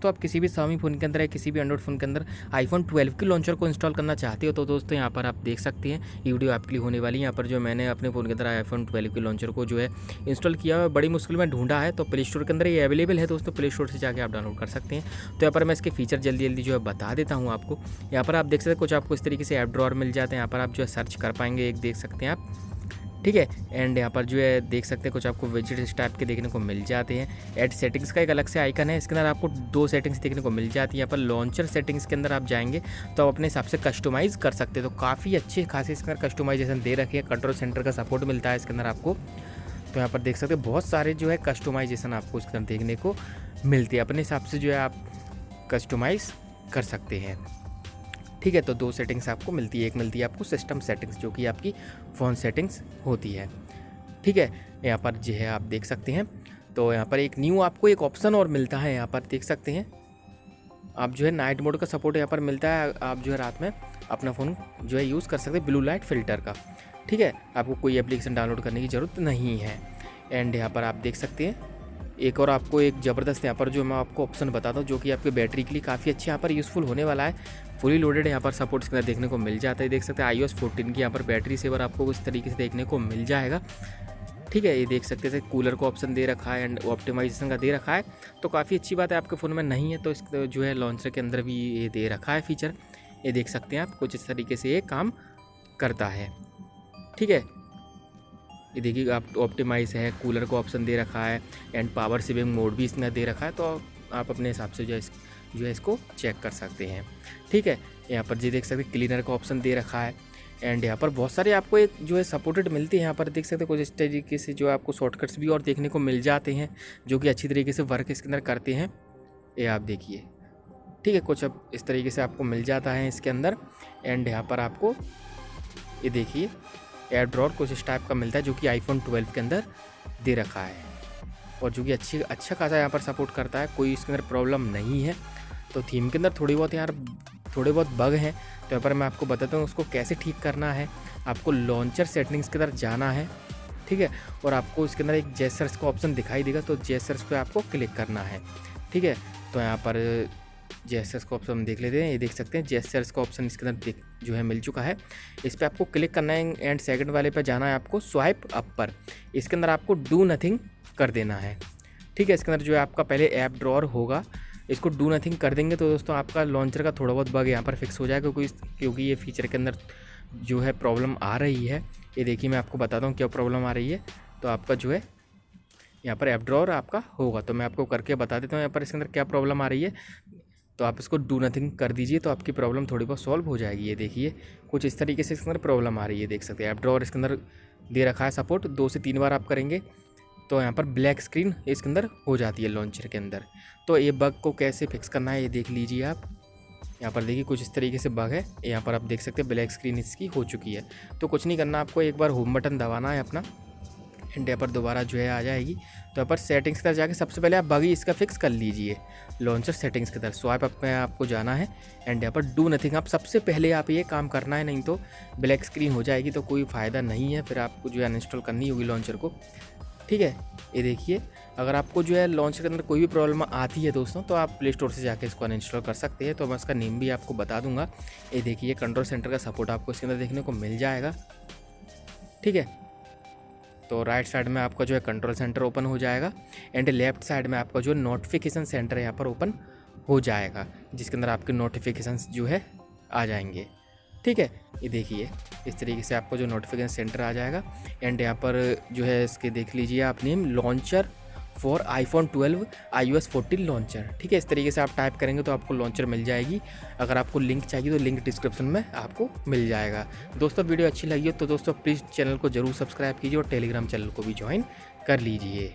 दोस्तों आप किसी भी Xiaomi फ़ोन के अंदर या किसी भी एंड्रॉइड फ़ोन के अंदर iPhone 12 के लॉन्चर को इंस्टॉल करना चाहते हो तो दोस्तों यहाँ पर आप देख सकते हैं ये वीडियो आपके लिए होने वाली है। यहाँ पर जो मैंने अपने फ़ोन के अंदर iPhone 12 के लॉन्चर को जो है इंस्टॉल किया है, बड़ी मुश्किल में ढूंढा है, तो प्ले स्टोर के अंदर ये अवेलेबल है दोस्तों, प्ले स्टोर से जाकर आप डाउनलोड कर सकते हैं। तो यहाँ पर मैं इसके फीचर जल्दी जो है बता देता हूँ आपको। यहाँ पर आप देख सकते हैं कुछ आपको इस तरीके से ऐप ड्रॉअर मिल जाते हैं, यहाँ पर आप जो है सर्च कर पाएंगे, एक देख सकते हैं आप, ठीक है। एंड यहाँ पर जो है देख सकते हैं कुछ आपको विजेट इस टाइप के देखने को मिल जाते हैं। ऐड सेटिंग्स का एक अलग से आइकन है, इसके अंदर आपको 2 सेटिंग्स देखने को मिल जाती है। यहाँ पर लॉन्चर सेटिंग्स के अंदर आप जाएंगे तो आप अपने हिसाब से कस्टमाइज़ कर सकते हैं। तो काफ़ी अच्छे खासे इसके अंदर कस्टमाइजेशन दे रखी है, कंट्रोल सेंटर का सपोर्ट मिलता है इसके अंदर आपको। तो यहाँ पर देख सकते हैं बहुत सारे जो है कस्टमाइजेशन आपको इसके अंदर देखने को मिलती है, अपने हिसाब से जो है आप कस्टमाइज़ कर सकते हैं, ठीक है। तो 2 सेटिंग्स आपको मिलती है, एक मिलती है आपको सिस्टम सेटिंग्स जो कि आपकी फ़ोन सेटिंग्स होती है, ठीक है। यहाँ पर जो है आप देख सकते हैं। तो यहाँ पर एक न्यू आपको एक ऑप्शन और मिलता है, यहाँ पर देख सकते हैं आप जो है नाइट मोड का सपोर्ट यहाँ पर मिलता है। आप जो है रात में अपना फ़ोन जो है यूज़ कर सकते हैं ब्लू लाइट फ़िल्टर का, ठीक है। आपको कोई एप्लीकेशन डाउनलोड करने की ज़रूरत नहीं है। एंड यहाँ पर आप देख सकते हैं एक और आपको एक ज़बरदस्त यहाँ पर जो मैं आपको ऑप्शन बताता हूँ जो कि आपके बैटरी के लिए काफ़ी अच्छा यहाँ पर यूज़फुल होने वाला है। फुली लोडेड यहाँ पर सपोर्ट इसके अंदर देखने को मिल जाता है, देख सकते हैं iOS 14 की यहाँ पर बैटरी सेवर आपको इस तरीके से देखने को मिल जाएगा, ठीक है। ये देख सकते हैं कूलर को ऑप्शन दे रखा है एंड ऑप्टिमाइजेशन का दे रखा है, तो काफ़ी अच्छी बात है। आपके फ़ोन में नहीं है तो इस जो है लॉन्चर के अंदर भी ये दे रखा है फीचर, ये देख सकते हैं आप, कुछ इस तरीके से ये काम करता है, ठीक है। ये देखिए आप ऑप्टिमाइज है, कूलर को ऑप्शन दे रखा है एंड पावर सेविंग मोड भी इसने दे रखा है, तो आप अपने हिसाब से जो है इसको चेक कर सकते हैं, ठीक है। यहाँ पर जी देख सकते हैं क्लीनर का ऑप्शन दे रखा है एंड यहाँ पर बहुत सारे आपको एक जो है सपोर्टेड मिलती है। यहाँ पर देख सकते हैं कुछ इस तरीके से जो आपको शॉर्टकट्स भी और देखने को मिल जाते हैं जो कि अच्छी तरीके से वर्क इसके अंदर करते हैं, ये आप देखिए, ठीक है। कुछ अब इस तरीके से आपको मिल जाता है इसके अंदर। एंड यहाँ पर आपको ये देखिए एयर ड्रॉअर कुछ इस टाइप का मिलता है जो कि iPhone 12 के अंदर दे रखा है और जो कि अच्छा खासा यहाँ पर सपोर्ट करता है, कोई इसके अंदर प्रॉब्लम नहीं है। तो थीम के अंदर थोड़े बहुत बग हैं, तो यहाँ पर मैं आपको बताता हूँ उसको कैसे ठीक करना है। आपको लॉन्चर सेटिंग्स के अंदर जाना है, ठीक है, और आपको इसके अंदर एक जेस्चर्स का ऑप्शन दिखाई देगा, तो जेस्चर्स पे आपको क्लिक करना है, ठीक है। तो यहाँ पर जेस्चर्स का ऑप्शन देख लेते हैं, ये देख सकते हैं जेस्चर्स का ऑप्शन इसके अंदर जो है मिल चुका है। इस पर आपको क्लिक करना है एंड सेकंड वाले पे जाना है आपको स्वाइप अप पर, इसके अंदर आपको डू नथिंग कर देना है, ठीक है। इसके अंदर जो है आपका पहले ऐप ड्रॉअर होगा, इसको डू नथिंग कर देंगे तो दोस्तों आपका लॉन्चर का थोड़ा बहुत बग यहाँ पर फिक्स हो जाएगा, क्योंकि ये फीचर के अंदर जो है प्रॉब्लम आ रही है। ये देखिए मैं आपको बताता हूँ क्या प्रॉब्लम आ रही है। तो आपका जो है यहाँ पर ऐप ड्रॉअर आपका होगा, तो मैं आपको करके बता देता हूँ यहाँ पर इसके अंदर क्या प्रॉब्लम आ रही है। तो आप इसको डू नथिंग कर दीजिए तो आपकी प्रॉब्लम थोड़ी बहुत सॉल्व हो जाएगी। ये देखिए कुछ इस तरीके से इसके अंदर प्रॉब्लम आ रही है, देख सकते हैं ऐप ड्रॉअर इसके अंदर दे रखा है सपोर्ट, 2 से 3 बार आप करेंगे तो यहाँ पर ब्लैक स्क्रीन इसके अंदर हो जाती है लॉन्चर के अंदर। तो ये बग को कैसे फिक्स करना है ये देख लीजिए आप, यहाँ पर देखिए कुछ इस तरीके से बग है, यहाँ पर आप देख सकते हैं ब्लैक स्क्रीन इसकी हो चुकी है। तो कुछ नहीं करना, आपको एक बार होम बटन दबाना है अपना एंड यहाँ पर दोबारा जो है आ जाएगी। तो यहाँ पर सेटिंग्स की तरफ जाके सबसे पहले आप बग ही इसका फिक्स कर लीजिए, लॉन्चर सेटिंग्स की तरफ स्वाइप अप में आपको जाना है एंड यहाँ पर डू नथिंग आप सबसे पहले आप ये काम करना है, नहीं तो ब्लैक स्क्रीन हो जाएगी तो कोई फ़ायदा नहीं है, फिर आपको जो है अनइंस्टॉल करनी होगी लॉन्चर को, ठीक है। ये देखिए अगर आपको जो है लॉन्चर के अंदर कोई भी प्रॉब्लम आती है दोस्तों तो आप प्ले स्टोर से जाके इसको अनइंस्टॉल कर सकते हैं। तो मैं इसका नेम भी आपको बता दूंगा। ये देखिए कंट्रोल सेंटर का सपोर्ट आपको इसके अंदर देखने को मिल जाएगा, ठीक है। तो राइट साइड में आपका जो है कंट्रोल सेंटर ओपन हो जाएगा एंड लेफ्ट साइड में आपका जो नोटिफिकेशन सेंटर यहाँ पर ओपन हो जाएगा, जिसके अंदर आपके नोटिफिकेशंस जो है आ जाएंगे, ठीक है। ये देखिए इस तरीके से आपको जो नोटिफिकेशन सेंटर आ जाएगा एंड यहाँ पर जो है इसके देख लीजिए आप name launcher for iPhone 12 iOS 14 launcher, ठीक है। इस तरीके से आप टाइप करेंगे तो आपको लॉन्चर मिल जाएगी। अगर आपको लिंक चाहिए तो लिंक डिस्क्रिप्शन में आपको मिल जाएगा। दोस्तों वीडियो अच्छी लगी हो तो दोस्तों प्लीज़ चैनल को ज़रूर सब्सक्राइब कीजिए और टेलीग्राम चैनल को भी ज्वाइन कर लीजिए।